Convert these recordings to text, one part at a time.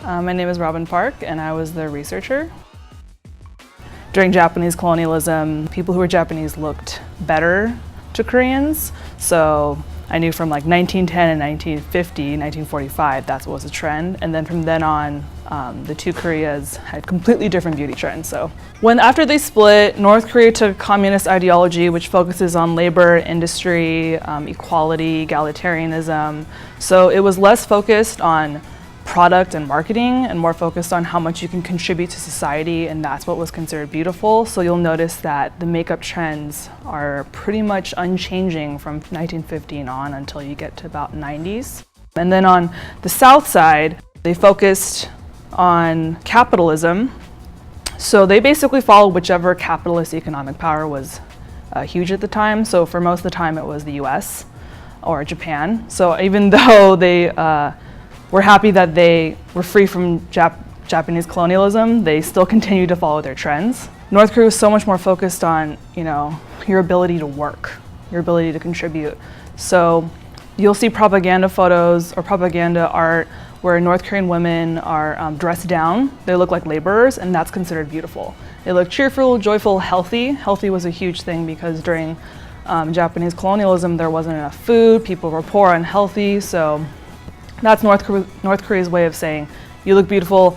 My name is Robin Park, and I was the researcher. During Japanese colonialism, people who were Japanese looked better to Koreans. So I knew from like 1910 and 1950, 1945, that's what was a trend. And then from then on, the two Koreas had completely different beauty trends. So after they split, North Korea took communist ideology, which focuses on labor, industry, equality, egalitarianism. So it was less focused on product and marketing and more focused on how much you can contribute to society, and that's what was considered beautiful. So you'll notice that the makeup trends are pretty much unchanging from 1950 on until you get to about 90s. And then on the South side, they focused on capitalism. So they basically followed whichever capitalist economic power was huge at the time. So for most of the time it was the US or Japan. So even though they we're happy that they were free from Japanese colonialism, they still continue to follow their trends. North Korea was so much more focused on, your ability to work, your ability to contribute. So you'll see propaganda photos or propaganda art where North Korean women are dressed down. They look like laborers, and that's considered beautiful. They look cheerful, joyful, healthy. Healthy was a huge thing because during Japanese colonialism, there wasn't enough food, people were poor, unhealthy, so that's North Korea's way of saying, you look beautiful.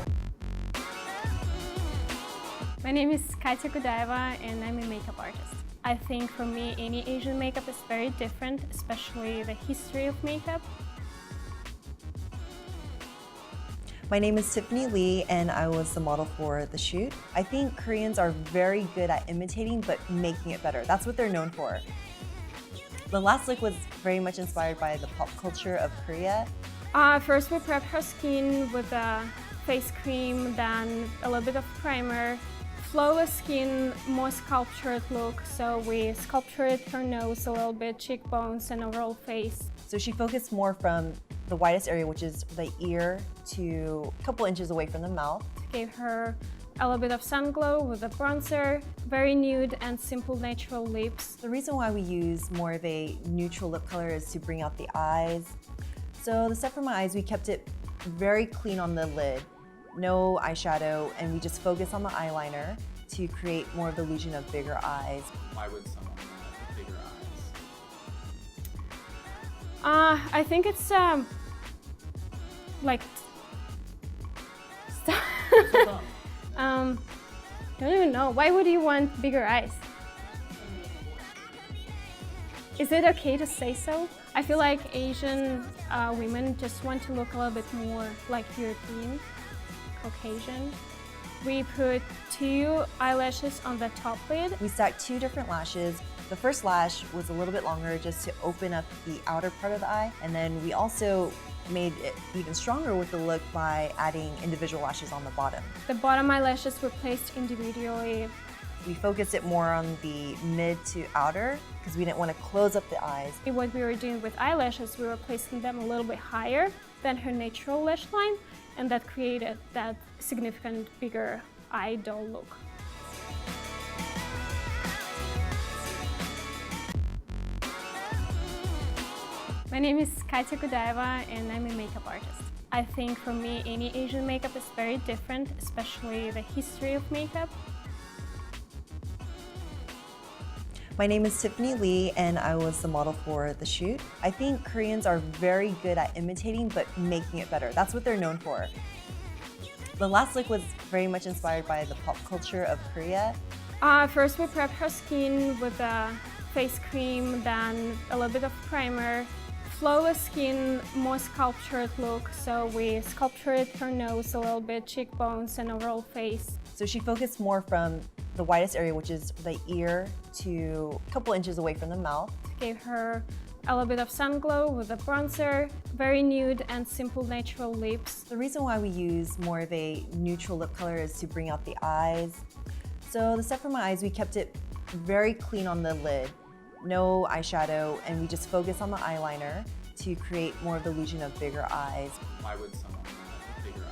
My name is Katya Kudaeva, and I'm a makeup artist. I think for me, any Asian makeup is very different, especially the history of makeup. My name is Tiffany Lee, and I was the model for the shoot. I think Koreans are very good at imitating, but making it better. That's what they're known for. The last look was very much inspired by the pop culture of Korea. First we prep her skin with a face cream, then a little bit of primer. Flawless skin, more sculptured look, so we sculptured her nose a little bit, cheekbones, and overall face. So she focused more from the widest area, which is the ear, to a couple inches away from the mouth. Gave her a little bit of sun glow with a bronzer, very nude and simple natural lips. The reason why we use more of a neutral lip color is to bring out the eyes. So the stuff for my eyes, we kept it very clean on the lid, no eyeshadow, and we just focus on the eyeliner to create more of the illusion of bigger eyes. Why would someone have bigger eyes? I think it's like don't even know. Why would you want bigger eyes? Is it okay to say so? I feel like Asian women just want to look a little bit more like European, Caucasian. We put 2 eyelashes on the top lid. We stacked 2 different lashes. The first lash was a little bit longer just to open up the outer part of the eye. And then we also made it even stronger with the look by adding individual lashes on the bottom. The bottom eyelashes were placed individually. We focused it more on the mid to outer because we didn't want to close up the eyes. What we were doing with eyelashes, we were placing them a little bit higher than her natural lash line, and that created that significant bigger eye doll look. My name is Katya Kudaeva, and I'm a makeup artist. I think for me, any Asian makeup is very different, especially the history of makeup. My name is Tiffany Lee, and I was the model for the shoot. I think Koreans are very good at imitating, but making it better. That's what they're known for. The last look was very much inspired by the pop culture of Korea. First we prep her skin with a face cream, then a little bit of primer. Flawless skin, more sculptured look, so we sculptured her nose a little bit, cheekbones, and overall face. So she focused more from the widest area, which is the ear, to a couple inches away from the mouth. Gave her a little bit of sun glow with a bronzer, very nude and simple natural lips. The reason why we use more of a neutral lip color is to bring out the eyes. So the stuff for my eyes, we kept it very clean on the lid, no eyeshadow, and we just focus on the eyeliner to create more of the illusion of bigger eyes. Why would someone have bigger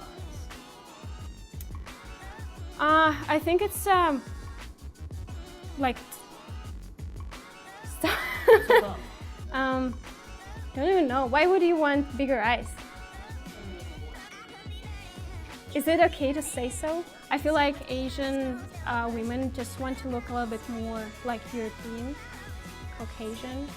eyes? I think it's like don't even know. Why would you want bigger eyes? Is it okay to say so? I feel like Asian women just want to look a little bit more like European, Caucasian.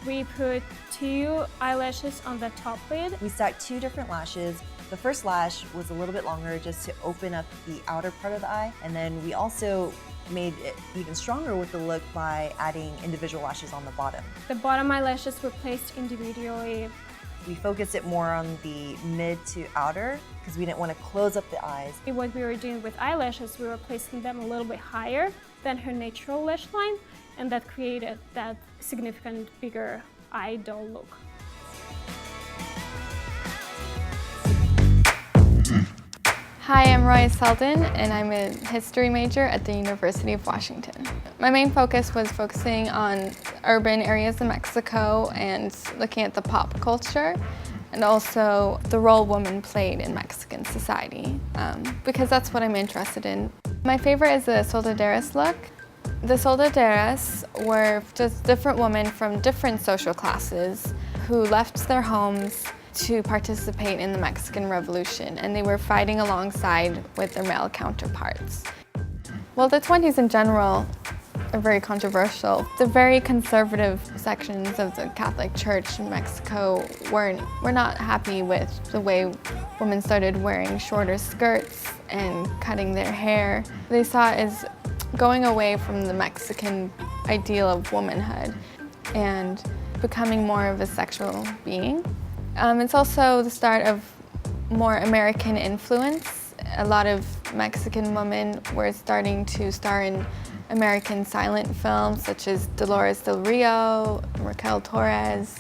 We put 2 eyelashes on the top lid. We stacked 2 different lashes. The first lash was a little bit longer just to open up the outer part of the eye. And then we also made it even stronger with the look by adding individual lashes on the bottom. The bottom eyelashes were placed individually. We focused it more on the mid to outer because we didn't want to close up the eyes. What we were doing with eyelashes, we were placing them a little bit higher than her natural lash line, and that created that significant bigger eye doll look. Hi, I'm Roya Selden, and I'm a history major at the University of Washington. My main focus was focusing on urban areas of Mexico and looking at the pop culture and also the role women played in Mexican society, because that's what I'm interested in. My favorite is the soldaderas look. The soldaderas were just different women from different social classes who left their homes to participate in the Mexican Revolution, and they were fighting alongside with their male counterparts. Well, the 20s in general are very controversial. The very conservative sections of the Catholic Church in Mexico were not happy with the way women started wearing shorter skirts and cutting their hair. They saw it as going away from the Mexican ideal of womanhood and becoming more of a sexual being. It's also the start of more American influence. A lot of Mexican women were starting to star in American silent films such as Dolores Del Rio, Raquel Torres.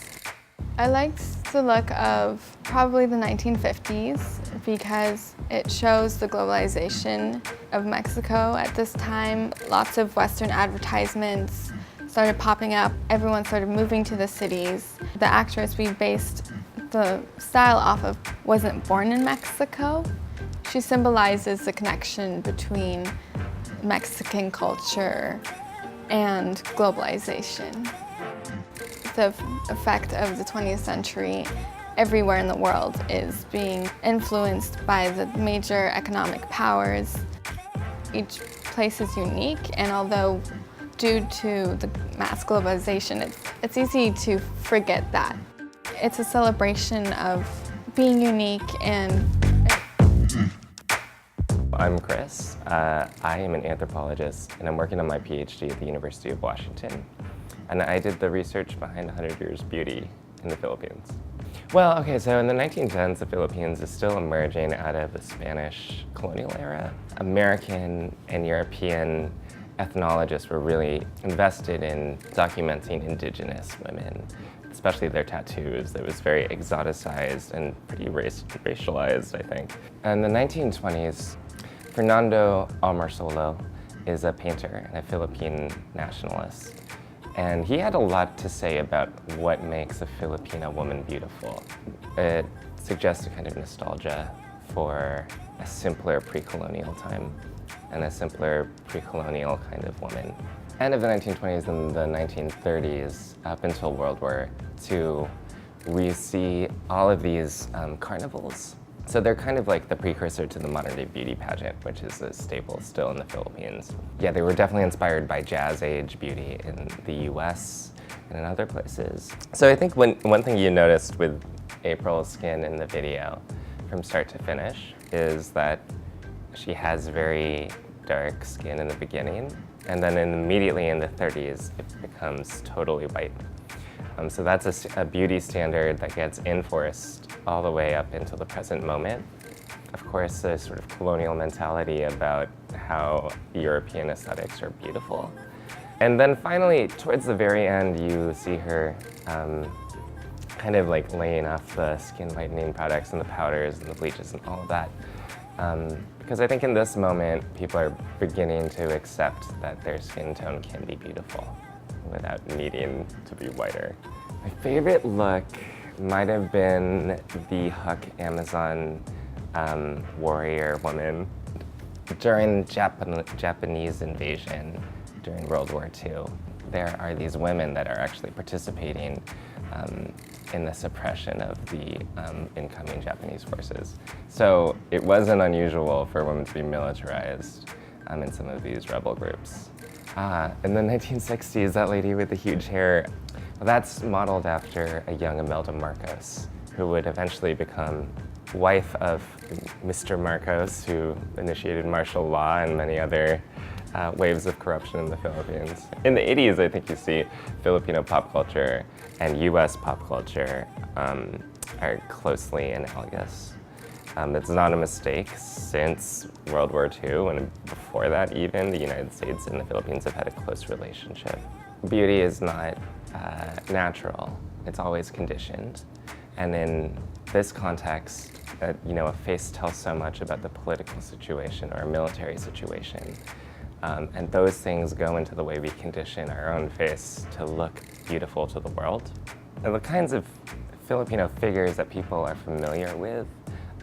I liked the look of probably the 1950s because it shows the globalization of Mexico at this time. Lots of Western advertisements started popping up. Everyone started moving to the cities. The actress we based the style off of wasn't born in Mexico. She symbolizes the connection between Mexican culture and globalization. The effect of the 20th century everywhere in the world is being influenced by the major economic powers. Each place is unique, and although due to the mass globalization, it's easy to forget that. It's a celebration of being unique and... I'm Chris. I am an anthropologist, and I'm working on my PhD at the University of Washington. And I did the research behind 100 Years Beauty in the Philippines. Well, okay, so in the 1910s, the Philippines is still emerging out of the Spanish colonial era. American and European ethnologists were really invested in documenting indigenous women, especially their tattoos. It was very exoticized and pretty racialized, I think. In the 1920s, Fernando Almarsolo is a painter and a Philippine nationalist. And he had a lot to say about what makes a Filipina woman beautiful. It suggests a kind of nostalgia for a simpler pre-colonial time and a simpler pre-colonial kind of woman. End of the 1920s and the 1930s, up until World War II, we see all of these carnivals. So they're kind of like the precursor to the modern-day beauty pageant, which is a staple still in the Philippines. Yeah, they were definitely inspired by Jazz Age beauty in the US and in other places. So I think one thing you noticed with April's skin in the video from start to finish is that she has very dark skin in the beginning, and then immediately in the 30s, it becomes totally white. So that's a beauty standard that gets enforced all the way up until the present moment. Of course, the sort of colonial mentality about how European aesthetics are beautiful. And then finally, towards the very end, you see her kind of like laying off the skin whitening products and the powders and the bleaches and all of that. Because I think in this moment, people are beginning to accept that their skin tone can be beautiful without needing to be whiter. My favorite look might have been the Huck Amazon warrior woman. During Japanese invasion during World War II, there are these women that are actually participating in the suppression of the incoming Japanese forces. So it wasn't unusual for women to be militarized in some of these rebel groups. In the 1960s, that lady with the huge hair, well, that's modeled after a young Imelda Marcos, who would eventually become wife of Mr. Marcos, who initiated martial law and many other waves of corruption in the Philippines. In the 80s, I think you see Filipino pop culture and US pop culture are closely analogous. It's not a mistake since World War II, and before that even, the United States and the Philippines have had a close relationship. Beauty is not natural, it's always conditioned. And in this context, a face tells so much about the political situation or a military situation. And those things go into the way we condition our own face to look beautiful to the world. And the kinds of Filipino figures that people are familiar with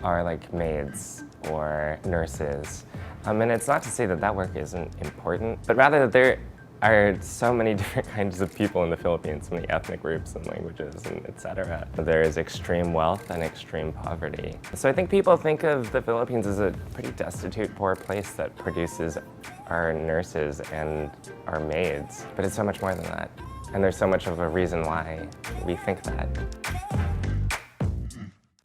are like maids or nurses. And it's not to say that that work isn't important, but rather that there are so many different kinds of people in the Philippines, so many ethnic groups and languages and etc. There is extreme wealth and extreme poverty. So I think people think of the Philippines as a pretty destitute, poor place that produces our nurses and our maids, but it's so much more than that. And there's so much of a reason why we think that.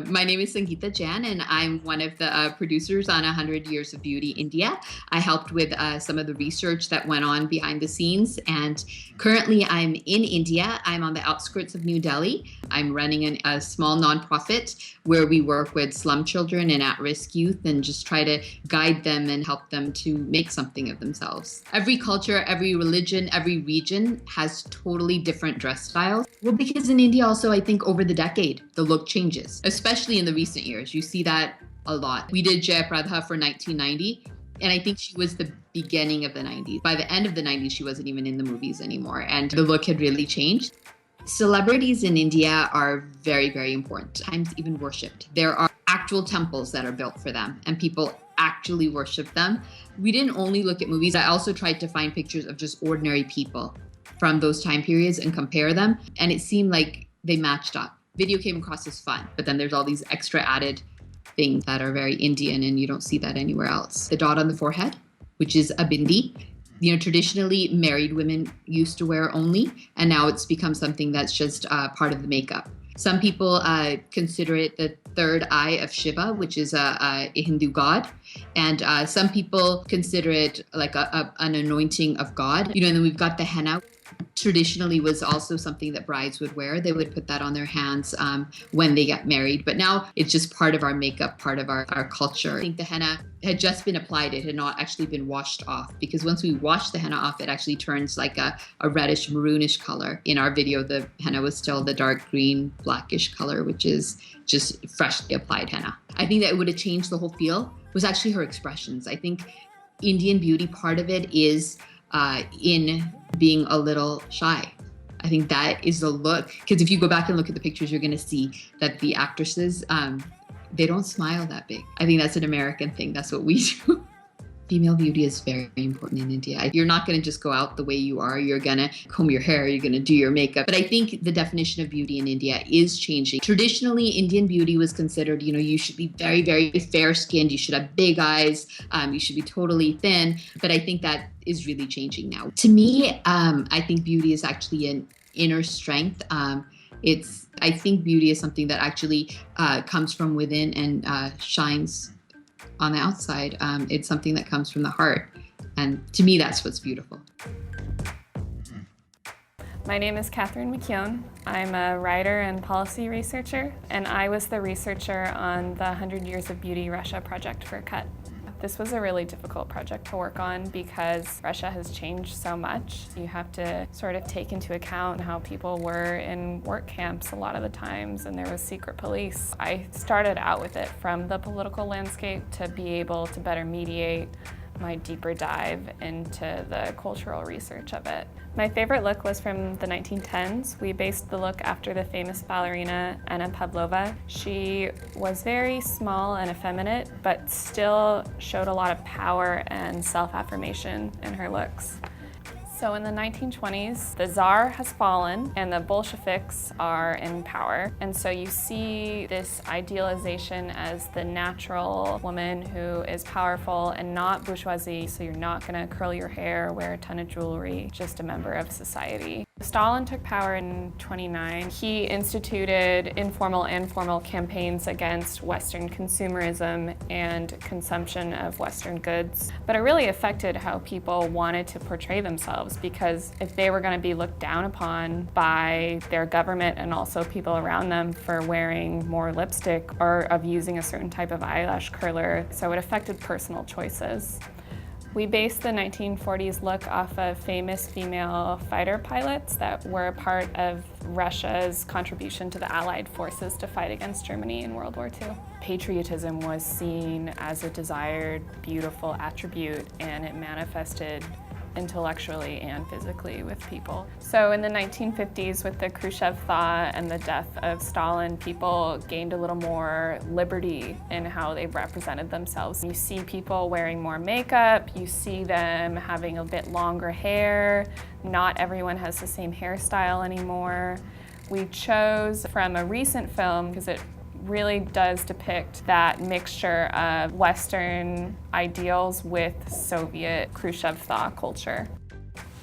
My name is Sangeeta Jan, and I'm one of the producers on 100 Years of Beauty India. I helped with some of the research that went on behind the scenes, and currently I'm in India. I'm on the outskirts of New Delhi. I'm running a small nonprofit where we work with slum children and at-risk youth and just try to guide them and help them to make something of themselves. Every culture, every religion, every region has totally different dress styles. Well, because in India also, I think over the decade, the look changes, especially in the recent years. You see that a lot. We did Jaya Pradha for 1990, and I think she was the beginning of the 90s. By the end of the 90s, she wasn't even in the movies anymore, and the look had really changed. Celebrities in India are very, very important, times even worshipped. There are actual temples that are built for them, and people actually worship them. We didn't only look at movies. I also tried to find pictures of just ordinary people from those time periods and compare them, and it seemed like they matched up. Video came across as fun, but then there's all these extra added things that are very Indian, and you don't see that anywhere else. The dot on the forehead, which is a bindi. Traditionally married women used to wear only, and now it's become something that's just part of the makeup. Some people consider it the third eye of Shiva, which is a Hindu god. And some people consider it like an anointing of God. And then we've got the henna. Traditionally was also something that brides would wear. They would put that on their hands when they got married. But now it's just part of our makeup, part of our culture. I think the henna had just been applied. It had not actually been washed off, because once we wash the henna off, it actually turns like a reddish maroonish color. In our video, the henna was still the dark green, blackish color, which is just freshly applied henna. I think that it would have changed the whole feel was actually her expressions. I think Indian beauty, part of it is in being a little shy. I think that is the look, because if you go back and look at the pictures, you're going to see that the actresses, they don't smile that big. I think that's an American thing. That's what we do. Female beauty is very important in India. You're not going to just go out the way you are. You're going to comb your hair. You're going to do your makeup. But I think the definition of beauty in India is changing. Traditionally, Indian beauty was considered, you should be very, very fair-skinned. You should have big eyes. You should be totally thin. But I think that is really changing now. To me, I think beauty is actually an inner strength. I think beauty is something that actually comes from within and shines on the outside. It's something that comes from the heart. And to me, that's what's beautiful. My name is Catherine McKeown. I'm a writer and policy researcher, and I was the researcher on the 100 Years of Beauty Russia project for CUT. This was a really difficult project to work on because Russia has changed so much. You have to sort of take into account how people were in work camps a lot of the times, and there was secret police. I started out with it from the political landscape to be able to better mediate my deeper dive into the cultural research of it. My favorite look was from the 1910s. We based the look after the famous ballerina Anna Pavlova. She was very small and effeminate, but still showed a lot of power and self-affirmation in her looks. So in the 1920s, the Tsar has fallen and the Bolsheviks are in power. And so you see this idealization as the natural woman who is powerful and not bourgeoisie, so you're not gonna curl your hair, wear a ton of jewelry, just a member of society. Stalin took power in 1929. He instituted informal and formal campaigns against Western consumerism and consumption of Western goods. But it really affected how people wanted to portray themselves, because if they were going to be looked down upon by their government and also people around them for wearing more lipstick or of using a certain type of eyelash curler, so it affected personal choices. We based the 1940s look off of famous female fighter pilots that were a part of Russia's contribution to the Allied forces to fight against Germany in World War II. Patriotism was seen as a desired, beautiful attribute, and it manifested intellectually and physically with people. So in the 1950s, with the Khrushchev thaw and the death of Stalin, people gained a little more liberty in how they represented themselves. You see people wearing more makeup, you see them having a bit longer hair, not everyone has the same hairstyle anymore. We chose from a recent film because it really does depict that mixture of Western ideals with Soviet Khrushchev thaw culture.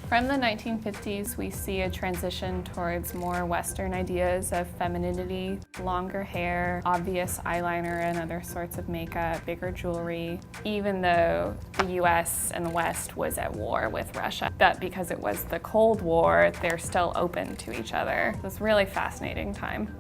From the 1950s, we see a transition towards more Western ideas of femininity, longer hair, obvious eyeliner and other sorts of makeup, bigger jewelry, even though the US and the West was at war with Russia. But because it was the Cold War, they're still open to each other. It was a really fascinating time.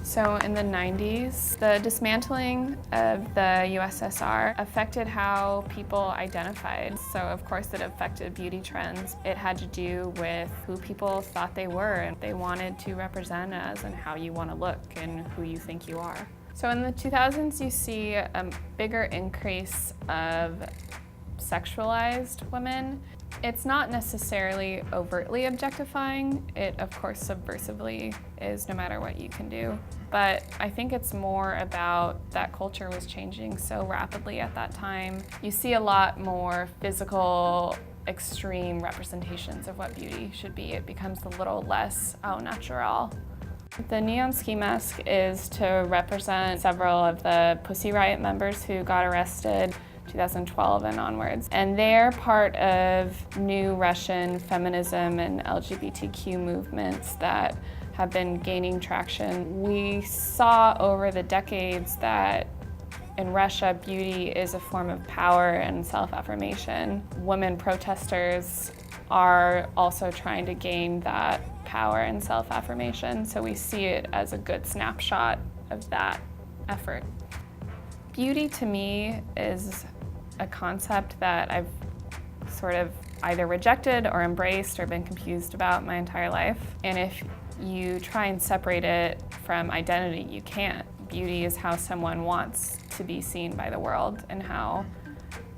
So in the 90s, the dismantling of the USSR affected how people identified. So of course it affected beauty trends. It had to do with who people thought they were and they wanted to represent as and how you want to look and who you think you are. So in the 2000s, you see a bigger increase of sexualized women. It's not necessarily overtly objectifying. It, of course, subversively is no matter what you can do. But I think it's more about that culture was changing so rapidly at that time. You see a lot more physical, extreme representations of what beauty should be. It becomes a little less au naturel. The neon ski mask is to represent several of the Pussy Riot members who got arrested 2012 and onwards. And they're part of new Russian feminism and LGBTQ movements that have been gaining traction. We saw over the decades that in Russia, beauty is a form of power and self-affirmation. Women protesters are also trying to gain that power and self-affirmation, so we see it as a good snapshot of that effort. Beauty to me is a concept that I've sort of either rejected or embraced or been confused about my entire life. And if you try and separate it from identity, you can't. Beauty is how someone wants to be seen by the world and how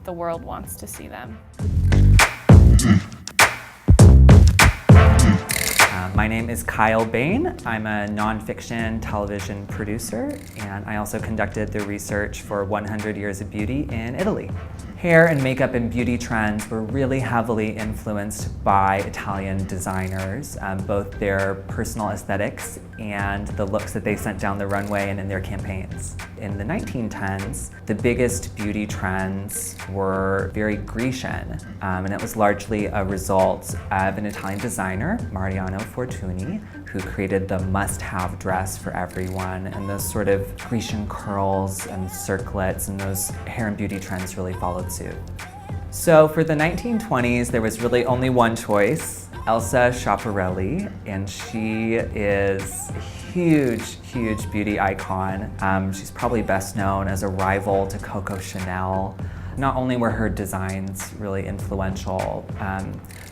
the world wants to see them. My name is Kyle Bain. I'm a nonfiction television producer, and I also conducted the research for 100 Years of Beauty in Italy. Hair and makeup and beauty trends were really heavily influenced by Italian designers, both their personal aesthetics and the looks that they sent down the runway and in their campaigns. In the 1910s, the biggest beauty trends were very Grecian, and it was largely a result of an Italian designer, Mariano Fortuny, who created the must-have dress for everyone, and those sort of Grecian curls and circlets and those hair and beauty trends really followed suit. So for the 1920s, there was really only one choice, Elsa Schiaparelli, and she is a huge beauty icon. She's probably best known as a rival to Coco Chanel. Not only were her designs really influential,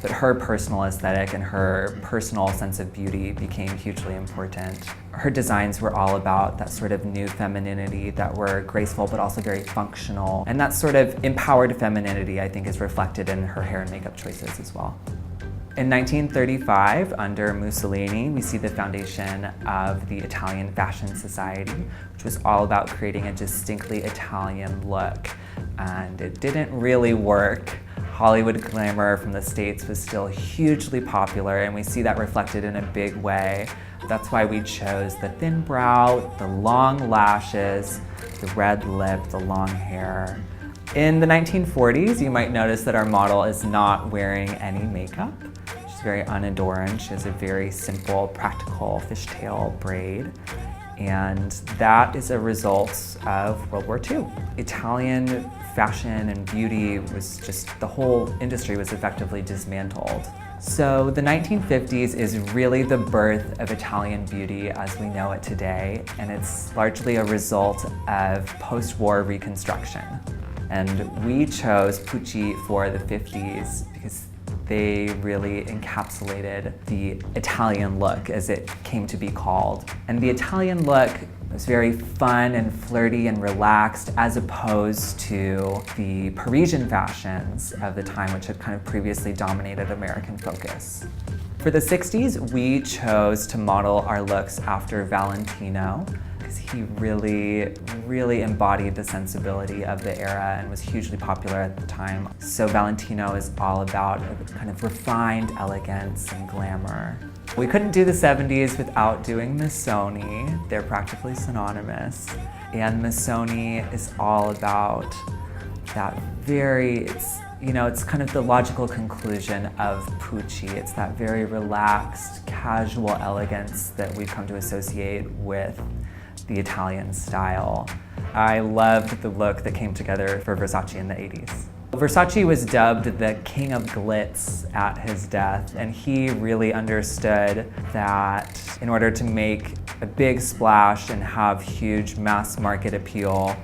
but her personal aesthetic and her personal sense of beauty became hugely important. Her designs were all about that sort of new femininity that were graceful but also very functional. And that sort of empowered femininity, I think, is reflected in her hair and makeup choices as well. In 1935, under Mussolini, we see the foundation of the Italian Fashion Society, which was all about creating a distinctly Italian look. And it didn't really work. Hollywood glamour from the States was still hugely popular, and we see that reflected in a big way. That's why we chose the thin brow, the long lashes, the red lip, the long hair. In the 1940s, you might notice that our model is not wearing any makeup. She's very unadorned. She has a very simple, practical fishtail braid. And that is a result of World War II. Italian fashion and beauty was just, the whole industry was effectively dismantled. So the 1950s is really the birth of Italian beauty as we know it today, and it's largely a result of post-war reconstruction. And we chose Pucci for the 50s because they really encapsulated the Italian look, as it came to be called. And the Italian look was very fun and flirty and relaxed, as opposed to the Parisian fashions of the time, which had kind of previously dominated American focus. For the 60s, we chose to model our looks after Valentino, because he really embodied the sensibility of the era and was hugely popular at the time. So Valentino is all about a kind of refined elegance and glamour. We couldn't do the 70s without doing Missoni. They're practically synonymous. And Missoni is all about that it's kind of the logical conclusion of Pucci. It's that very relaxed, casual elegance that we've come to associate with the Italian style. I loved the look that came together for Versace in the 80s. Versace was dubbed the king of glitz at his death, and he really understood that in order to make a big splash and have huge mass market appeal,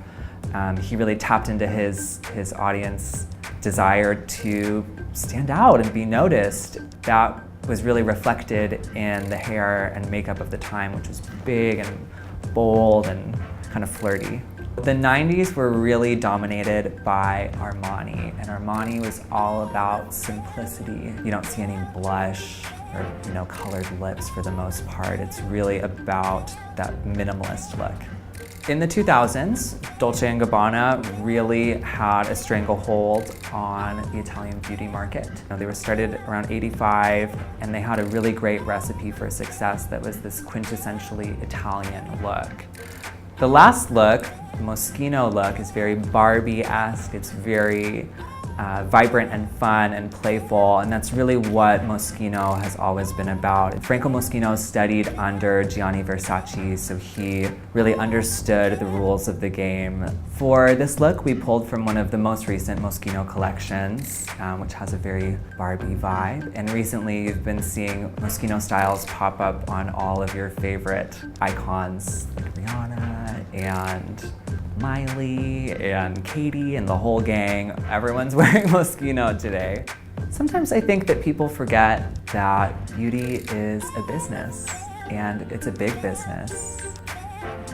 he really tapped into his audience desire to stand out and be noticed. That was really reflected in the hair and makeup of the time, which was big and bold and kind of flirty. The 90s were really dominated by Armani, and Armani was all about simplicity. You don't see any blush or colored lips for the most part. It's really about that minimalist look. In the 2000s, Dolce & Gabbana really had a stranglehold on the Italian beauty market. They were started around 85, and they had a really great recipe for success that was this quintessentially Italian look. The last look, the Moschino look, is very Barbie-esque. It's very vibrant and fun and playful, and that's really what Moschino has always been about. Franco Moschino studied under Gianni Versace, so he really understood the rules of the game. For this look, we pulled from one of the most recent Moschino collections, which has a very Barbie vibe. And recently, you've been seeing Moschino styles pop up on all of your favorite icons, like Rihanna and Miley and Katie and the whole gang. Everyone's wearing Moschino today. Sometimes I think that people forget that beauty is a business, and it's a big business.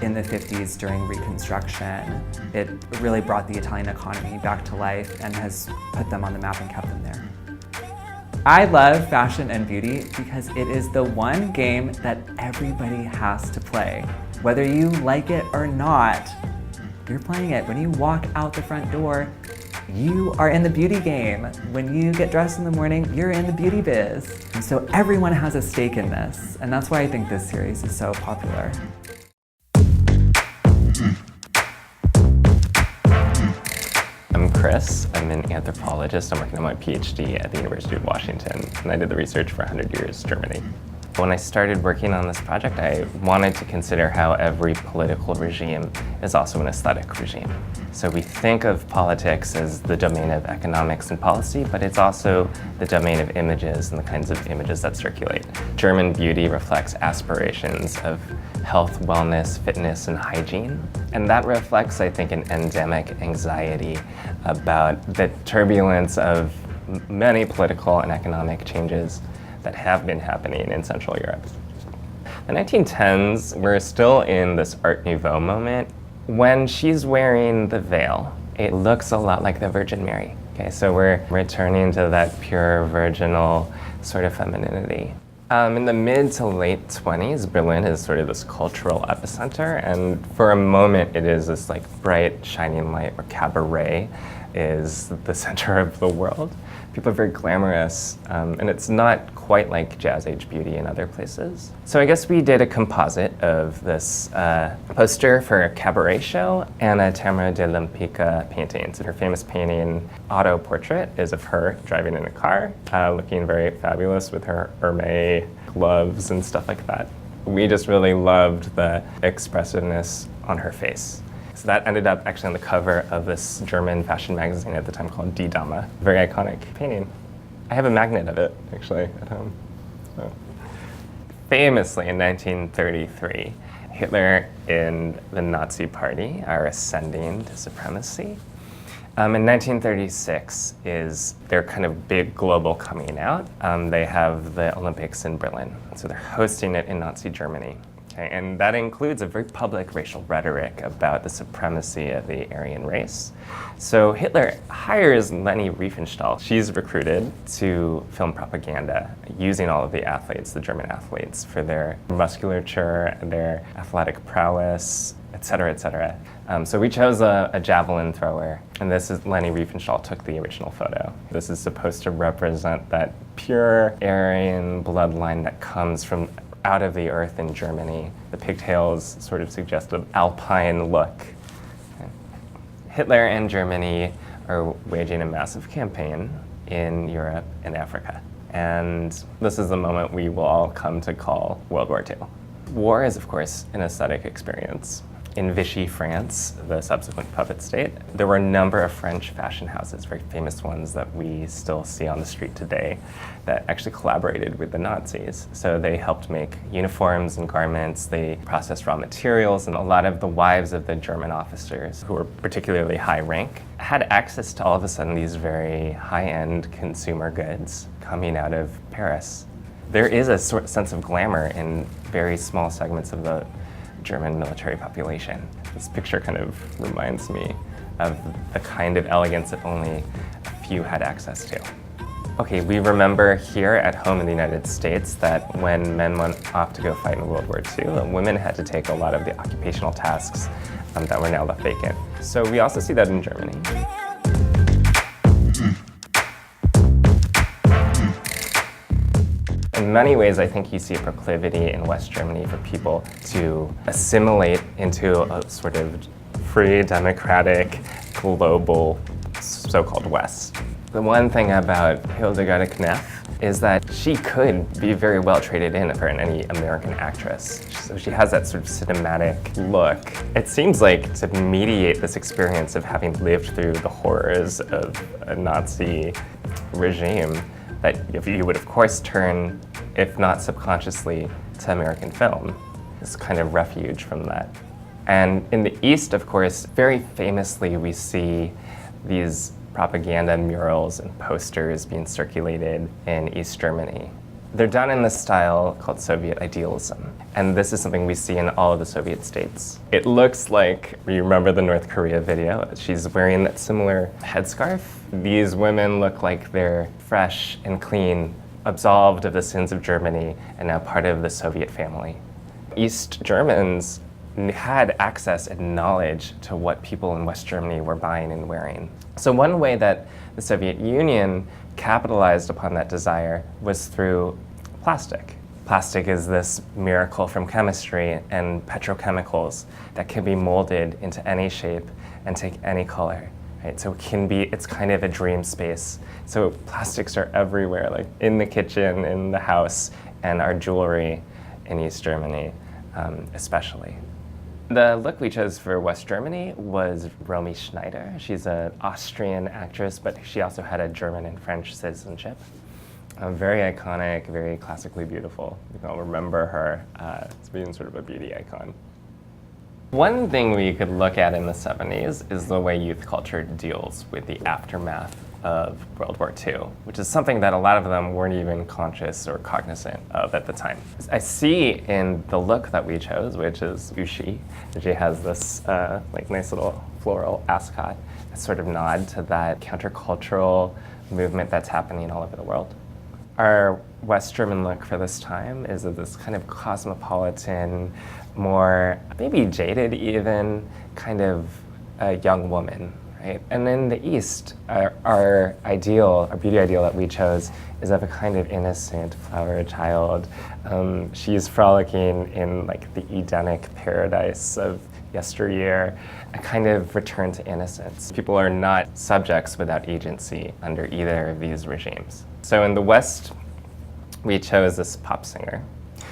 In the 50s during Reconstruction, it really brought the Italian economy back to life and has put them on the map and kept them there. I love fashion and beauty because it is the one game that everybody has to play. Whether you like it or not, you're playing it. When you walk out the front door, you are in the beauty game. When you get dressed in the morning, you're in the beauty biz. And so everyone has a stake in this, and that's why I think this series is so popular. I'm Chris. I'm an anthropologist. I'm working on my PhD at the University of Washington, and I did the research for 100 Years, Germany. When I started working on this project, I wanted to consider how every political regime is also an aesthetic regime. So we think of politics as the domain of economics and policy, but it's also the domain of images and the kinds of images that circulate. German beauty reflects aspirations of health, wellness, fitness, and hygiene. And that reflects, I think, an endemic anxiety about the turbulence of many political and economic changes that have been happening in Central Europe. The 1910s, we're still in this Art Nouveau moment. When she's wearing the veil, it looks a lot like the Virgin Mary. Okay, so we're returning to that pure virginal sort of femininity. In the mid to late 20s, Berlin is sort of this cultural epicenter, and for a moment it is this like bright, shining light or cabaret. is the center of the world. People are very glamorous, and it's not quite like Jazz Age beauty in other places. So I guess we did a composite of this poster for a cabaret show and a Tamara de Lempicka painting. So her famous painting, Auto Portrait, is of her driving in a car, looking very fabulous with her Hermès gloves and stuff like that. We just really loved the expressiveness on her face. So that ended up actually on the cover of this German fashion magazine at the time called Die Dame. Very iconic painting. I have a magnet of it, actually, at home. So. Famously, in 1933, Hitler and the Nazi Party are ascending to supremacy. In 1936 is their kind of big global coming out. They have the Olympics in Berlin, so they're hosting it in Nazi Germany. Okay, and that includes a very public racial rhetoric about the supremacy of the Aryan race. So Hitler hires Leni Riefenstahl. She's recruited to film propaganda using all of the athletes, the German athletes, for their musculature, their athletic prowess, et cetera, et cetera. So we chose a javelin thrower, and this is Leni Riefenstahl took the original photo. This is supposed to represent that pure Aryan bloodline that comes from out of the earth in Germany. The pigtails sort of suggest an alpine look. Hitler and Germany are waging a massive campaign in Europe and Africa. And this is the moment we will all come to call World War II. War is, of course, an aesthetic experience. In Vichy, France, the subsequent puppet state, there were a number of French fashion houses, very famous ones that we still see on the street today, that actually collaborated with the Nazis. So they helped make uniforms and garments, they processed raw materials, and a lot of the wives of the German officers, who were particularly high rank, had access to all of a sudden these very high-end consumer goods coming out of Paris. There is a sort of sense of glamour in very small segments of the German military population. This picture kind of reminds me of the kind of elegance that only a few had access to. Okay, we remember here at home in the United States that when men went off to go fight in World War II, women had to take a lot of the occupational tasks that were now left vacant. So we also see that in Germany. In many ways, I think you see a proclivity in West Germany for people to assimilate into a sort of free, democratic, global, so-called West. The one thing about Hildegard Knef is that she could be very well traded in for any American actress. So she has that sort of cinematic look. It seems like to mediate this experience of having lived through the horrors of a Nazi regime, that you would of course turn, if not subconsciously, to American film. This kind of refuge from that. And in the East, of course, very famously we see these propaganda murals and posters being circulated in East Germany. They're done in this style called Soviet idealism. And this is something we see in all of the Soviet states. It looks like, you remember the North Korea video? She's wearing that similar headscarf. These women look like they're fresh and clean, absolved of the sins of Germany, and now part of the Soviet family. East Germans had access and knowledge to what people in West Germany were buying and wearing. So one way that the Soviet Union capitalized upon that desire was through plastic. Plastic is this miracle from chemistry and petrochemicals that can be molded into any shape and take any color. Right? So it's kind of a dream space. So plastics are everywhere, like in the kitchen, in the house, and our jewelry in East Germany, especially. The look we chose for West Germany was Romy Schneider. She's an Austrian actress, but she also had a German and French citizenship. Very iconic, very classically beautiful. You can all remember her as being sort of a beauty icon. One thing we could look at in the 70s is the way youth culture deals with the aftermath of World War II, which is something that a lot of them weren't even conscious or cognizant of at the time. I see in the look that we chose, which is Ushi, she has this like nice little floral ascot, a sort of nod to that countercultural movement that's happening all over the world. Our West German look for this time is this kind of cosmopolitan, more maybe jaded even, kind of a young woman. right? And in the East, our beauty ideal that we chose is of a kind of innocent flower child. She's frolicking in like the Edenic paradise of yesteryear, a kind of return to innocence. People are not subjects without agency under either of these regimes. So in the West, we chose this pop singer.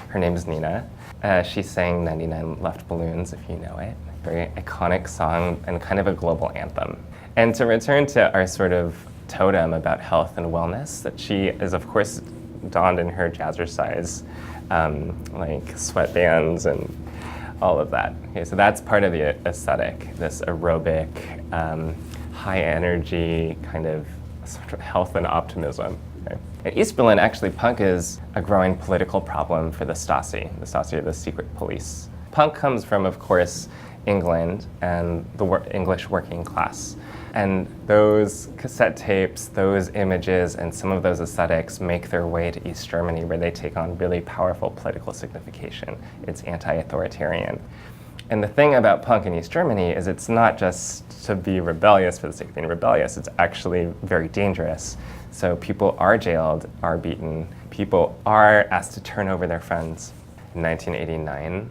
Her name is Nina. She sang 99 Left Balloons, if you know it. Very iconic song and kind of a global anthem. And to return to our sort of totem about health and wellness, that she is of course donned in her jazzercise, like sweatbands and all of that. Okay, so that's part of the aesthetic, this aerobic, high energy kind of sort of health and optimism. Okay. In East Berlin, actually, punk is a growing political problem for the Stasi. The Stasi are the secret police. Punk comes from, of course, England and the English working class. And those cassette tapes, those images, and some of those aesthetics make their way to East Germany, where they take on really powerful political signification. It's anti-authoritarian. And the thing about punk in East Germany is it's not just to be rebellious for the sake of being rebellious, it's actually very dangerous. So people are jailed, are beaten, people are asked to turn over their friends. In 1989,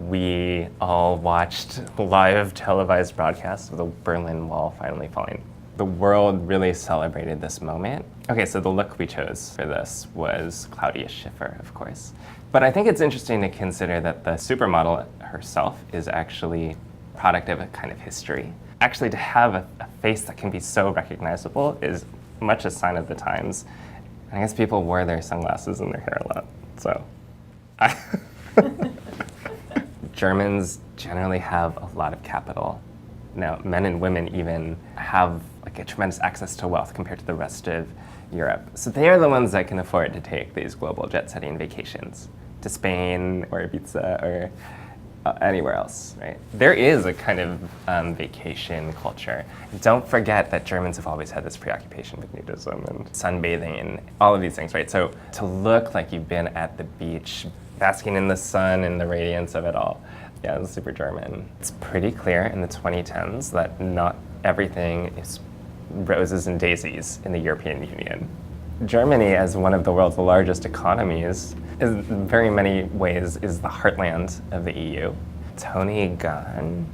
we all watched live televised broadcasts of the Berlin Wall finally falling. The world really celebrated this moment. Okay, so the look we chose for this was Claudia Schiffer, of course. But I think it's interesting to consider that the supermodel herself is actually a product of a kind of history. Actually, to have a face that can be so recognizable is much a sign of the times. And I guess people wore their sunglasses in their hair a lot, so. Germans generally have a lot of capital. Now, men and women even have like a tremendous access to wealth compared to the rest of Europe. So they are the ones that can afford to take these global jet-setting vacations to Spain or Ibiza or anywhere else, right? There is a kind of vacation culture. Don't forget that Germans have always had this preoccupation with nudism and sunbathing and all of these things, right? So to look like you've been at the beach, basking in the sun and the radiance of it all. Yeah, it's super German. It's pretty clear in the 2010s that not everything is roses and daisies in the European Union. Germany, as one of the world's largest economies, in very many ways is the heartland of the EU. Toni Gahn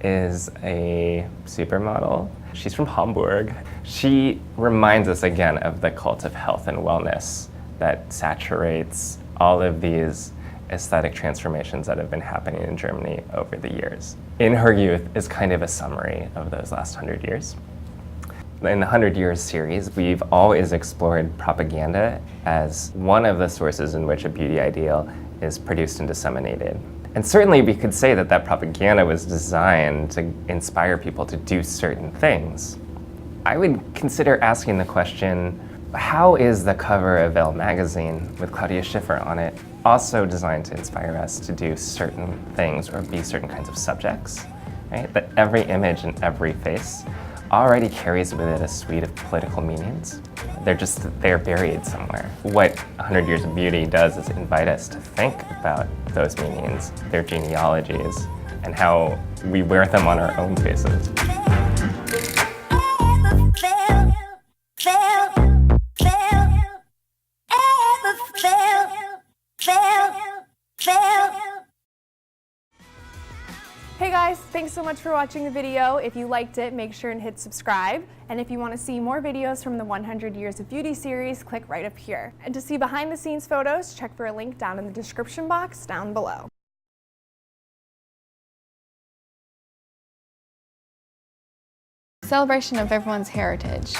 is a supermodel. She's from Hamburg. She reminds us again of the cult of health and wellness that saturates all of these aesthetic transformations that have been happening in Germany over the years. In Her Youth is kind of a summary of those last 100 years. In the 100 Years series, we've always explored propaganda as one of the sources in which a beauty ideal is produced and disseminated. And certainly we could say that that propaganda was designed to inspire people to do certain things. I would consider asking the question, how is the cover of Elle magazine with Claudia Schiffer on it also designed to inspire us to do certain things or be certain kinds of subjects, right? That every image and every face already carries with it a suite of political meanings. They're buried somewhere. What 100 Years of Beauty does is invite us to think about those meanings, their genealogies, and how we wear them on our own faces. Hey guys, thanks so much for watching the video. If you liked it, make sure and hit subscribe. And if you want to see more videos from the 100 Years of Beauty series, click right up here. And to see behind the scenes photos, check for a link down in the description box down below. Celebration of everyone's heritage.